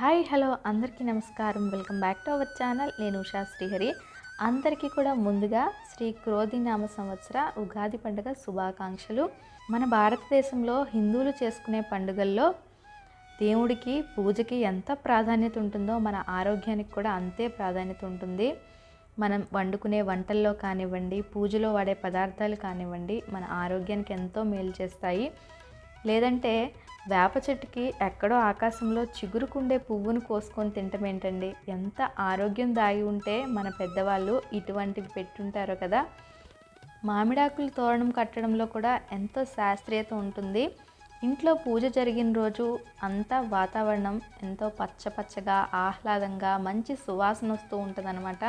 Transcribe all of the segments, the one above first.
Hi hello అందరికీ నమస్కారం. Welcome back to our channel. నేను ఉషా శ్రీహరి. అందరికీ కూడా ముందుగా శ్రీ క్రోధినామ సంవత్సర ఉగాది పండుగ శుభాకాంక్షలు. మన భారతదేశంలో హిందువులు చేసుకునే పండుగల్లో దేవుడికి పూజకి ఎంత ప్రాధాన్యత ఉంటుందో మన ఆరోగ్యానికి కూడా అంతే ప్రాధాన్యత ఉంటుంది. మనం వండుకునే వంటల్లో కానివ్వండి, పూజలో వాడే పదార్థాలు కానివ్వండి, మన ఆరోగ్యానికి ఎంతో మేలు చేస్తాయి. లేదంటే వేప చెట్టుకి ఎక్కడో ఆకాశంలో చిగురుకుండే పువ్వును కోసుకొని తింటమేంటండి? ఎంత ఆరోగ్యం దాగి ఉంటే మన పెద్దవాళ్ళు ఇటువంటివి పెట్టుంటారో కదా. మామిడాకులు తోరణం కట్టడంలో కూడా ఎంతో శాస్త్రీయత ఉంటుంది. ఇంట్లో పూజ జరిగిన రోజు అంతా వాతావరణం ఎంతో పచ్చపచ్చగా ఆహ్లాదంగా మంచి సువాసన వస్తూ ఉంటుందన్నమాట.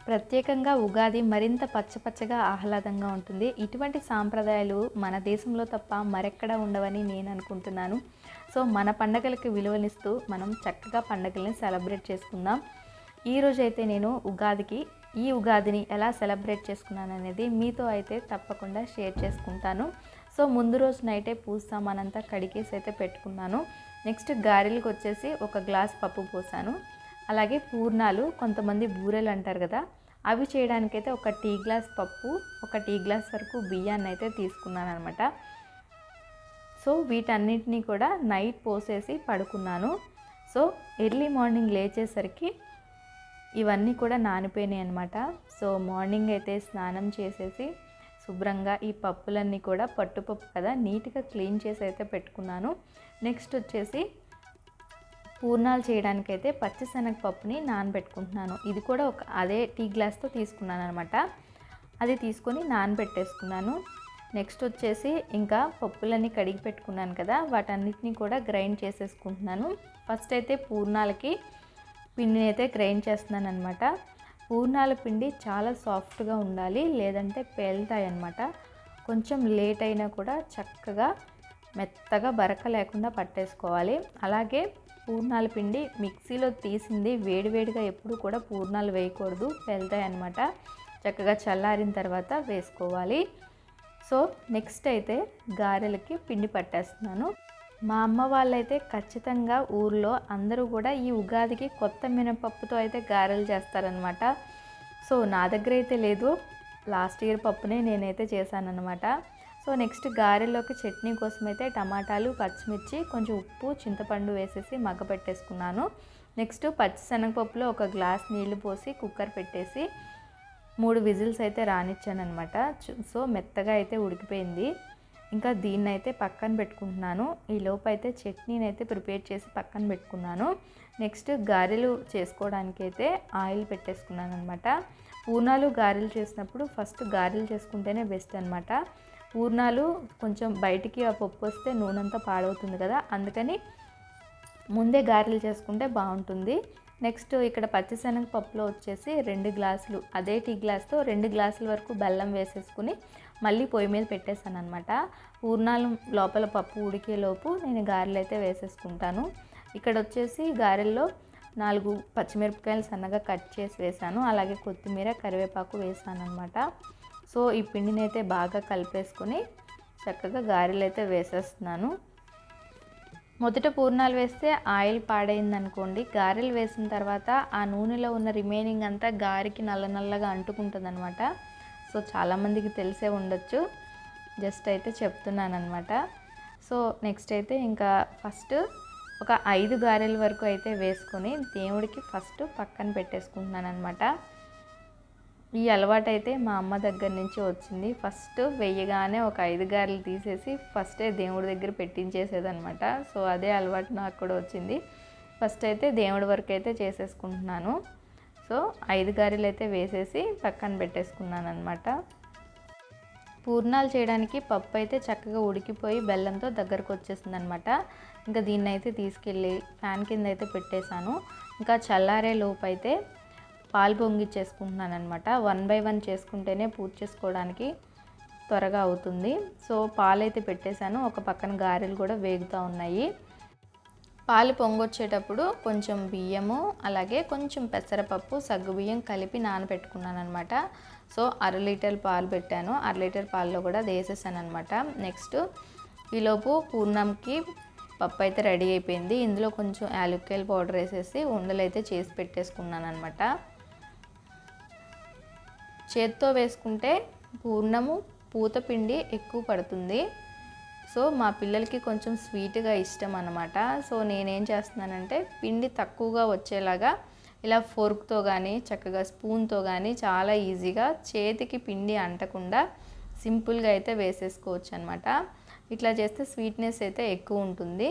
ప్రత్యేకంగా ఉగాది మరింత పచ్చపచ్చగా ఆహ్లాదంగా ఉంటుంది. ఇటువంటి సాంప్రదాయాలు మన దేశంలో తప్ప మరెక్కడా ఉండవని నేను అనుకుంటున్నాను. సో మన పండగలకి విలువనిస్తూ మనం చక్కగా పండగల్ని సెలబ్రేట్ చేసుకుందాం. ఈరోజైతే నేను ఈ ఉగాదిని ఎలా సెలబ్రేట్ చేసుకున్నాను అనేది మీతో అయితే తప్పకుండా షేర్ చేసుకుంటాను. సో ముందు రోజు నైటే పూజ సామానంతా కడిగేసి అయితే పెట్టుకున్నాను. నెక్స్ట్ గారెలకు వచ్చేసి 1 గ్లాస్ పప్పు పోసాను. అలాగే పూర్ణాలు, కొంతమంది బూరెలు అంటారు కదా, అవి చేయడానికైతే 1 టీ గ్లాస్ పప్పు, 1 టీ గ్లాస్ వరకు బియ్యాన్ని అయితే తీసుకున్నాను అనమాట. సో వీటన్నిటినీ కూడా నైట్ పోసేసి పడుకున్నాను. సో ఎర్లీ మార్నింగ్ లేచేసరికి ఇవన్నీ కూడా నానిపోయినాయి అనమాట. సో మార్నింగ్ అయితే స్నానం చేసేసి శుభ్రంగా ఈ పప్పులన్నీ కూడా పట్టుపప్పు కదా నీట్గా క్లీన్ చేసి అయితే పెట్టుకున్నాను. నెక్స్ట్ వచ్చేసి పూర్ణాలు చేయడానికైతే పచ్చిశనగపప్పుని నానబెట్టుకుంటున్నాను. ఇది కూడా అదే టీ గ్లాస్తో తీసుకున్నాను అనమాట. అది తీసుకొని నానబెట్టేసుకున్నాను. నెక్స్ట్ వచ్చేసి ఇంకా పప్పులన్నీ కడిగి పెట్టుకున్నాను కదా, వాటన్నిటిని కూడా గ్రైండ్ చేసేసుకుంటున్నాను. ఫస్ట్ అయితే పూర్ణాలకి పిండిని అయితే గ్రైండ్ చేస్తున్నాను అనమాట. పూర్ణాల పిండి చాలా సాఫ్ట్గా ఉండాలి, లేదంటే పేలుతాయి అన్నమాట. కొంచెం లేట్ అయినా కూడా చక్కగా మెత్తగా బరక లేకుండా పట్టేసుకోవాలి. అలాగే పూర్ణాల పిండి మిక్సీలో తీసింది వేడివేడిగా ఎప్పుడు కూడా పూర్ణాలు వేయకూడదు, వెళ్తాయి అన్నమాట. చక్కగా చల్లారిన తర్వాత వేసుకోవాలి. సో నెక్స్ట్ అయితే గారెలకి పిండి పట్టేస్తున్నాను. మా అమ్మ వాళ్ళైతే ఖచ్చితంగా ఊర్లో అందరూ కూడా ఈ ఉగాదికి కొత్త మినపప్పుతో అయితే గారెలు చేస్తారనమాట. సో నా దగ్గర అయితే లేదు, లాస్ట్ ఇయర్ పప్పునే నేనైతే చేశానన్నమాట. సో నెక్స్ట్ గారెల్లోకి చట్నీ కోసం అయితే టమాటాలు, పచ్చిమిర్చి, కొంచెం ఉప్పు, చింతపండు వేసేసి మగ్గ పెట్టేసుకున్నాను. నెక్స్ట్ పచ్చిశనగపప్పులో 1 గ్లాస్ నీళ్లు పోసి కుక్కర్ పెట్టేసి 3 విజిల్స్ అయితే రానిచ్చాను అనమాట. సో మెత్తగా అయితే ఉడికిపోయింది. ఇంకా దీన్ని అయితే పక్కన పెట్టుకుంటున్నాను. ఈ లోపు అయితే చట్నీని అయితే ప్రిపేర్ చేసి పక్కన పెట్టుకున్నాను. నెక్స్ట్ గారెలు చేసుకోవడానికి అయితే ఆయిల్ పెట్టేసుకున్నాను అనమాట. పూర్ణాలు గారెలు చేసినప్పుడు ఫస్ట్ గారెలు చేసుకుంటేనే బెస్ట్ అనమాట. పూర్ణాలు కొంచెం బయటికి ఆ పప్పు వస్తే నూనెంతా పాడవుతుంది కదా, అందుకని ముందే గారెలు చేసుకుంటే బాగుంటుంది. నెక్స్ట్ ఇక్కడ పచ్చిశనగపప్పులో వచ్చేసి 2 గ్లాసులు, అదే టీ గ్లాస్తో 2 గ్లాసుల వరకు బెల్లం వేసేసుకుని మళ్ళీ పొయ్యి మీద పెట్టేశాను అనమాట. పూర్ణాలు లోపల పప్పు ఉడికేలోపు నేను గారెలు అయితే వేసేసుకుంటాను. ఇక్కడ వచ్చేసి గారెల్లో 4 పచ్చిమిరపకాయలు సన్నగా కట్ చేసి వేసాను. అలాగే కొత్తిమీర, కరివేపాకు వేసాను అనమాట. సో ఈ పిండిని అయితే బాగా కలిపేసుకొని చక్కగా గారెలు అయితే వేసేస్తున్నాను. మొదట పూర్ణాలు వేస్తే ఆయిల్ పాడైంది అనుకోండి, గారెలు వేసిన తర్వాత ఆ నూనెలో ఉన్న రిమైనింగ్ అంతా గారికి నల్లగా అంటుకుంటుంది అనమాట. సో చాలామందికి తెలిసే ఉండొచ్చు, జస్ట్ అయితే చెప్తున్నాను అనమాట. సో నెక్స్ట్ అయితే ఇంకా ఫస్ట్ ఒక 5 గారెల వరకు అయితే వేసుకొని దేవుడికి ఫస్ట్ పక్కన పెట్టేసుకుంటున్నాను అనమాట. ఈ అలవాటు అయితే మా అమ్మ దగ్గర నుంచి వచ్చింది. ఫస్ట్ వెయ్యగానే ఒక 5 గారెలు తీసేసి ఫస్టే దేవుడి దగ్గర పెట్టించేసేదనమాట. సో అదే అలవాటు నాకు కూడా వచ్చింది. ఫస్ట్ అయితే దేవుడి వరకు అయితే చేసేసుకుంటున్నాను. సో 5 గారెలు అయితే వేసేసి పక్కన పెట్టేసుకున్నాను అనమాట. పూర్ణాలు చేయడానికి పప్పు అయితే చక్కగా ఉడికిపోయి బెల్లంతో దగ్గరకు వచ్చేసింది అనమాట. ఇంకా దీన్ని అయితే తీసుకెళ్ళి ఫ్యాన్ కింద అయితే పెట్టేశాను. ఇంకా చల్లారే లోపు అయితే పాలు పొంగిచ్చేసుకుంటున్నాను అనమాట. 1 బై 1 చేసుకుంటేనే పూజ చేసుకోవడానికి త్వరగా అవుతుంది. సో పాలు అయితే పెట్టేశాను. ఒక పక్కన గారెలు కూడా వేగుతూ ఉన్నాయి. పాలు పొంగొచ్చేటప్పుడు కొంచెం బియ్యము, అలాగే కొంచెం పెసరపప్పు, సగ్గుబియ్యం కలిపి నానబెట్టుకున్నాను అనమాట. సో 1/2 లీటర్ పాలు పెట్టాను. 1/2 లీటర్ పాలలో కూడా వేసేసాను అనమాట. నెక్స్ట్ ఈలోపు పూర్ణంకి పప్పు అయితే రెడీ అయిపోయింది. ఇందులో కొంచెం యాలక్కాయల పౌడర్ వేసేసి ఉండలు అయితే చేసి పెట్టేసుకున్నాను అనమాట. చేత్తో వేసుకుంటే పూర్ణము పూత పిండి ఎక్కువ పడుతుంది. సో మా పిల్లలకి కొంచెం స్వీట్గా ఇష్టం అన్నమాట. సో నేనేం చేస్తున్నానంటే పిండి తక్కువగా వచ్చేలాగా ఇలా ఫోర్క్తో కానీ చక్కగా స్పూన్తో కానీ చాలా ఈజీగా చేతికి పిండి అంటకుండా సింపుల్గా అయితే వేసేసుకోవచ్చు అనమాట. ఇట్లా చేస్తే స్వీట్నెస్ అయితే ఎక్కువ ఉంటుంది,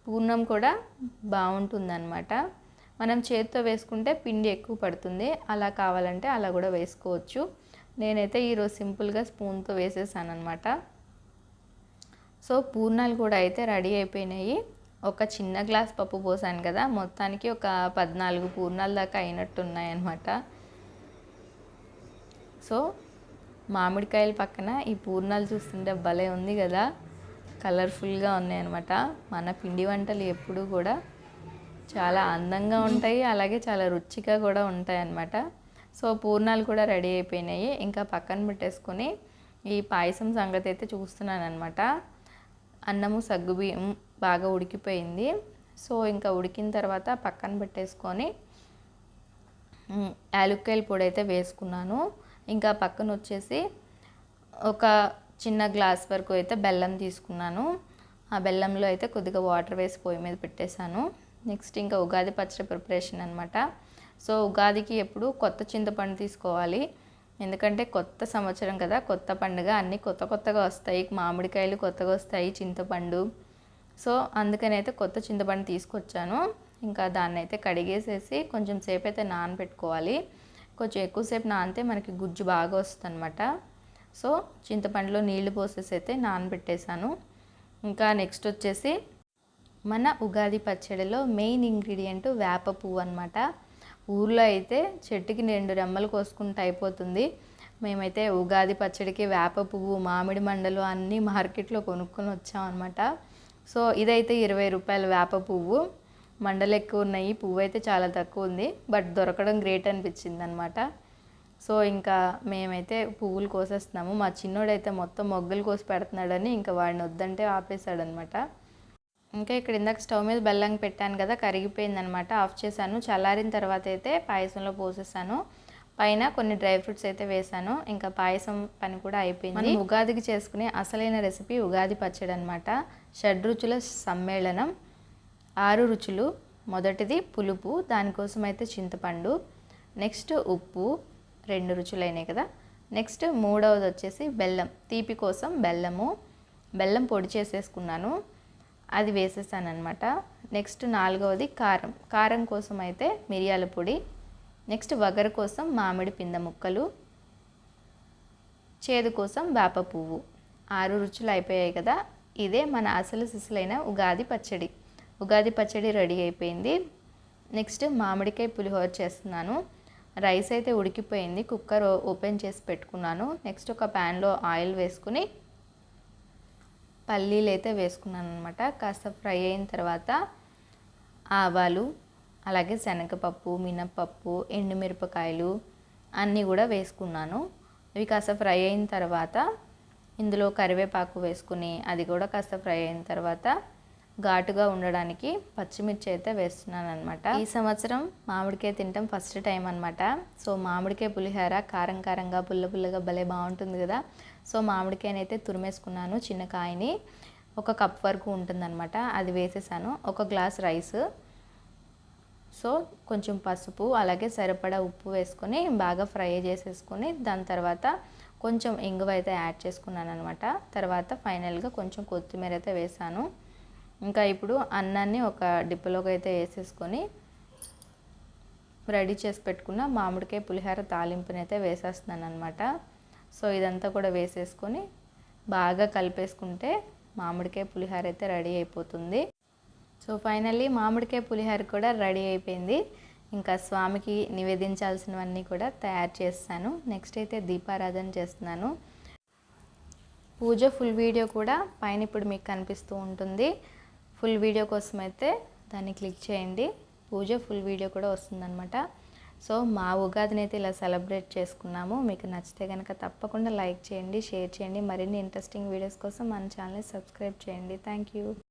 పూర్ణం కూడా బాగుంటుందన్నమాట. మనం చేతితో వేసుకుంటే పిండి ఎక్కువ పడుతుంది, అలా కావాలంటే అలా కూడా వేసుకోవచ్చు. నేనైతే ఈరోజు సింపుల్గా స్పూన్తో వేసేసాను అనమాట. సో పూర్ణాలు కూడా అయితే రెడీ అయిపోయినాయి. ఒక చిన్న గ్లాస్ పప్పు పోసాను కదా, మొత్తానికి ఒక 14 పూర్ణాల దాకా అయినట్టున్నాయి అన్నమాట. సో మామిడికాయల పక్కన ఈ పూర్ణాలు చూస్తుంటే భలే ఉంది కదా, కలర్ఫుల్గా ఉన్నాయన్నమాట. మన పిండి వంటలు ఎప్పుడూ కూడా చాలా అందంగా ఉంటాయి, అలాగే చాలా రుచిగా కూడా ఉంటాయి అన్నమాట. సో పూర్ణాలు కూడా రెడీ అయిపోయినాయి. ఇంకా పక్కన పెట్టేసుకొని ఈ పాయసం సంగతి అయితే చూస్తున్నాను అనమాట. అన్నము సగ్గుబియ్యం బాగా ఉడికిపోయింది. సో ఇంకా ఉడికిన తర్వాత పక్కన పెట్టేసుకొని యాలక్కాయల పొడి అయితే వేసుకున్నాను. ఇంకా పక్కన వచ్చేసి ఒక చిన్న గ్లాస్ వరకు అయితే బెల్లం తీసుకున్నాను. ఆ బెల్లంలో అయితే కొద్దిగా వాటర్ వేసి పొయ్యి మీద పెట్టేశాను. నెక్స్ట్ ఇంకా ఉగాది పచ్చడి ప్రిపరేషన్ అనమాట. సో ఉగాదికి ఎప్పుడు కొత్త చింతపండు తీసుకోవాలి, ఎందుకంటే కొత్త సంవత్సరం కదా, కొత్త పండుగ, అన్నీ కొత్తగా వస్తాయి. మామిడికాయలు కొత్తగా వస్తాయి, చింతపండు. సో అందుకని అయితే కొత్త చింతపండు తీసుకొచ్చాను. ఇంకా దాన్ని అయితే కడిగేసేసి కొంచెం సేపు అయితే నానబెట్టుకోవాలి. కొంచెం ఎక్కువసేపు నానితే మనకి గుజ్జు బాగా వస్తుంది అనమాట. సో చింతపండులో నీళ్లు పోసేసి అయితే నానబెట్టేశాను. ఇంకా నెక్స్ట్ వచ్చేసి మన ఉగాది పచ్చడిలో మెయిన్ ఇంగ్రీడియంట్ వేప పువ్వు అనమాట. ఊర్లో అయితే చెట్టుకి 2 రెమ్మలు కోసుకుంటే అయిపోతుంది. మేమైతే ఉగాది పచ్చడికి వేప పువ్వు, మామిడి మండలు అన్నీ మార్కెట్లో కొనుక్కొని వచ్చామన్నమాట. సో ఇదైతే 20 రూపాయలు వేప పువ్వు. మండలు ఎక్కువ ఉన్నాయి, పువ్వు అయితే చాలా తక్కువ ఉంది, బట్ దొరకడం గ్రేట్ అనిపించింది అనమాట. సో ఇంకా మేమైతే పువ్వులు కోసేస్తున్నాము. మా చిన్నోడైతే మొత్తం మొగ్గలు కోసి పెడుతున్నాడని ఇంకా వాడిని వద్దంటే ఆపేశాడనమాట. ఇంకా ఇక్కడ ఇందాక స్టవ్ మీద బెల్లం పెట్టాను కదా, కరిగిపోయిందనమాట. ఆఫ్ చేశాను. చల్లారిన తర్వాత అయితే పాయసంలో పోసేసాను. పైన కొన్ని డ్రై ఫ్రూట్స్ అయితే వేసాను. ఇంకా పాయసం పని కూడా అయిపోయింది. మనం ఉగాదికి చేసుకునే అసలైన రెసిపీ ఉగాది పచ్చడి అనమాట. షడ్రుచుల సమ్మేళనం, 6 రుచులు. మొదటిది పులుపు, దానికోసం అయితే చింతపండు. నెక్స్ట్ ఉప్పు, 2 రుచులైనాయి కదా. నెక్స్ట్ మూడవది వచ్చేసి బెల్లం, తీపి కోసం బెల్లము. బెల్లం పొడి చేసేసుకున్నాను, అది వేసేసాను అనమాట. నెక్స్ట్ 4వది కారం, కారం కోసం అయితే మిరియాల పొడి. నెక్స్ట్ వగరు కోసం మామిడి పింద ముక్కలు, చేదు కోసం వేప పువ్వు. 6 రుచులు అయిపోయాయి కదా. ఇదే మన అసలు సిసలైన ఉగాది పచ్చడి. ఉగాది పచ్చడి రెడీ అయిపోయింది. నెక్స్ట్ మామిడికాయ పులిహోర చేస్తున్నాను. రైస్ అయితే ఉడికిపోయింది, కుక్కర్ ఓపెన్ చేసి పెట్టుకున్నాను. నెక్స్ట్ ఒక ప్యాన్లో ఆయిల్ వేసుకుని పల్లీలు అయితే వేసుకున్నాను అనమాట. కాస్త ఫ్రై అయిన తర్వాత ఆవాలు, అలాగే శనగపప్పు, మినప్పప్పు, ఎండుమిరపకాయలు అన్నీ కూడా వేసుకున్నాను. ఇవి కాస్త ఫ్రై అయిన తర్వాత ఇందులో కరివేపాకు వేసుకుని అది కూడా కాస్త ఫ్రై అయిన తర్వాత ఘాటుగా ఉండడానికి పచ్చిమిర్చి అయితే వేస్తున్నాను అనమాట. ఈ సంవత్సరం మామిడికాయ తింటాం ఫస్ట్ టైం అనమాట. సో మామిడికాయ పులిహోర కారం కారంగా పుల్ల పుల్లగా భలే బాగుంటుంది కదా. సో మామిడికాయని అయితే తురిమేసుకున్నాను, చిన్న కాయని. 1 కప్ వరకు ఉంటుందన్నమాట, అది వేసేసాను. 1 గ్లాస్ రైస్. సో కొంచెం పసుపు, అలాగే సరిపడా ఉప్పు వేసుకొని బాగా ఫ్రై చేసేసుకొని దాని తర్వాత కొంచెం ఇంగువ అయితే యాడ్ చేసుకున్నాను అనమాట. తర్వాత ఫైనల్గా కొంచెం కొత్తిమీర అయితే వేసాను. ఇంకా ఇప్పుడు అన్నాన్ని ఒక డిప్పలోకి అయితే వేసేసుకొని రెడీ చేసి పెట్టుకున్న మామిడికాయ పులిహోర తాలింపుని అయితే వేసేస్తున్నాను అనమాట. సో ఇదంతా కూడా వేసేసుకొని బాగా కలిపేసుకుంటే మామిడికాయ పులిహోర అయితే రెడీ అయిపోతుంది. సో ఫైనల్లీ మామిడికాయ పులిహోర కూడా రెడీ అయిపోయింది. ఇంకా స్వామికి నివేదించాల్సినవన్నీ కూడా తయారు చేస్తాను. నెక్స్ట్ అయితే దీపారాధన చేస్తున్నాను. పూజ ఫుల్ వీడియో కూడా పైన ఇప్పుడు మీకు కనిపిస్తూ ఉంటుంది. ఫుల్ వీడియో కోసం అయితే దాన్ని క్లిక్ చేయండి, పూజ ఫుల్ వీడియో కూడా వస్తుందన్నమాట. సో మా ఉగాదిని అయితే ఇలా సెలబ్రేట్ చేసుకున్నాము. మీకు నచ్చితే కనుక తప్పకుండా లైక్ చేయండి, షేర్ చేయండి. మరిన్ని ఇంట్రెస్టింగ్ వీడియోస్ కోసం మన ఛానల్ని సబ్స్క్రైబ్ చేయండి. Thank you.